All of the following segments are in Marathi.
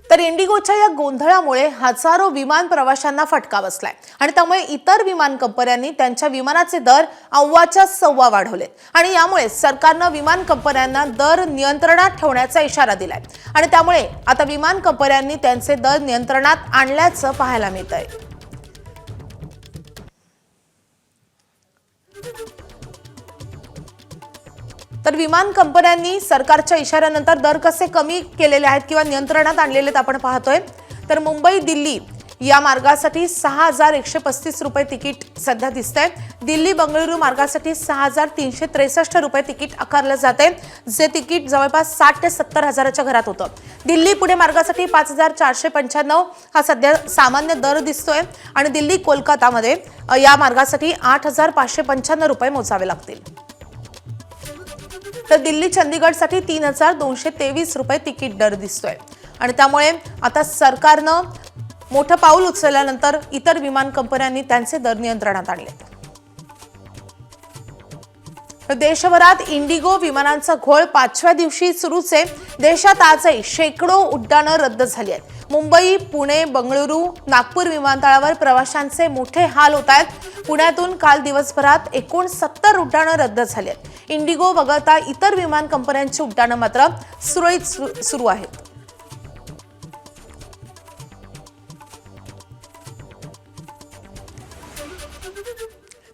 तर इंडिगोच्या या गोंधळामुळे हजारो विमान प्रवाशांना फटका बसलाय आणि त्यामुळे इतर विमान कंपन्यांनी त्यांच्या विमानाचे दर अव्वाच्या सव्वा वाढवलेत आणि यामुळे सरकारने विमान कंपन्यांना दर नियंत्रणात ठेवण्याचा इशारा दिलाय आणि त्यामुळे आता विमान कंपन्यांनी त्यांचे दर नियंत्रणात आणल्याचं पाहायला मिळतंय। तर विमान कंपन्यांनी सरकारच्या इशाऱ्यानंतर दर कसे कमी केलेले आहेत किंवा नियंत्रणात आणलेले आपण पाहतोय। तर मुंबई दिल्ली या मार्गासाठी 6135 रुपये तिकीट सध्या दिसतंय। दिल्ली बंगळुरू मार्गासाठी 6363 रुपये तिकीट आकारले जाते, जे तिकीट जवळपास 60 ते 70 हजाराच्या घरात होतं। दिल्ली पुणे मार्गासाठी 5495 हा सध्या सामान्य दर दिसतोय आणि दिल्ली कोलकाता मध्ये या मार्गासाठी 8595 रुपये मोजावे लागतील। तर दिल्ली चंदीगड साठी 3223 रुपये तिकीट दर दिसतोय आणि त्यामुळे आता सरकारने मोठं पाऊल उचलल्यानंतर इतर विमान कंपन्यांनी त्यांचे दर नियंत्रणात आणले। देशभरात इंडिगो विमानांचा घोळ 5व्या दिवशी सुरूच आहे। देशात आजही शेकडो उड्डाणं रद्द झाली आहेत। मुंबई, पुणे, बंगळुरू, नागपूर विमानतळावर प्रवाशांचे मोठे हाल होत आहेत। पुण्यातून काल दिवसभरात एकूण 70 उड्डाणं रद्द झाली आहेत। इंडिगो वगळता इतर विमान कंपन्यांची उड्डाणं मात्र सुरळीत सुरू आहेत।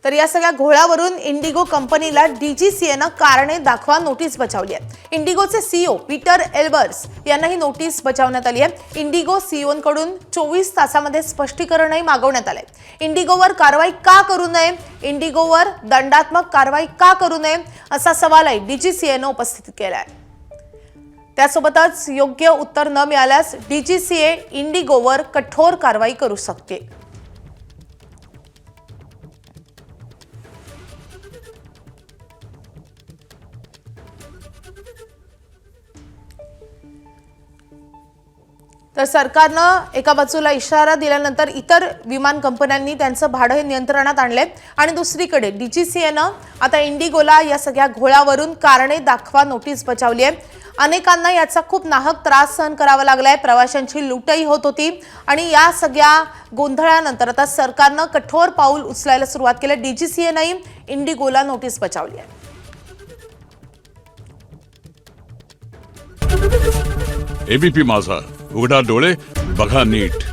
तर या सगळ्या घोळावरून इंडिगो कंपनीला डीजीसीएने कारणे दाखवा नोटीस बजावली आहे। इंडिगोचे सीईओ पीटर एल्बर्स यांना ही नोटीस बजावण्यात आली आहे। इंडिगो सीईओंकडून 24 तासांमध्ये स्पष्टीकरणही मागवण्यात आले। इंडिगोवर कारवाई का करू नये, इंडिगोवर दंडात्मक कारवाई का करू नये असा सवालही डीजीसीएने उपस्थित केला आहे। त्यासोबतच योग्य उत्तर न मिळाल्यास डीजीसीए इंडिगोवर कठोर कारवाई करू शकते। तर सरकारने एका बाजूला इशारा दिल्यानंतर इतर विमान कंपन्यांनी त्यांचं भाडं नियंत्रणात आणले आणि दुसरीकडे डीजीसीएने आता इंडिगोला या सगळ्या घोळावरून कारणे दाखवा नोटीस बजावली आहे। अनेकांना याचा खूप नाहक त्रास सहन करावा लागलाय, प्रवाशांची लूटही होत होती आणि या सगळ्या गोंधळानंतर आता सरकारने कठोर पाऊल उचलायला सुरुवात केली। डीजीसीएने इंडिगोला नोटीस बजावली आहे। एबीपी माझा, उघडा डोळे बघा नीट।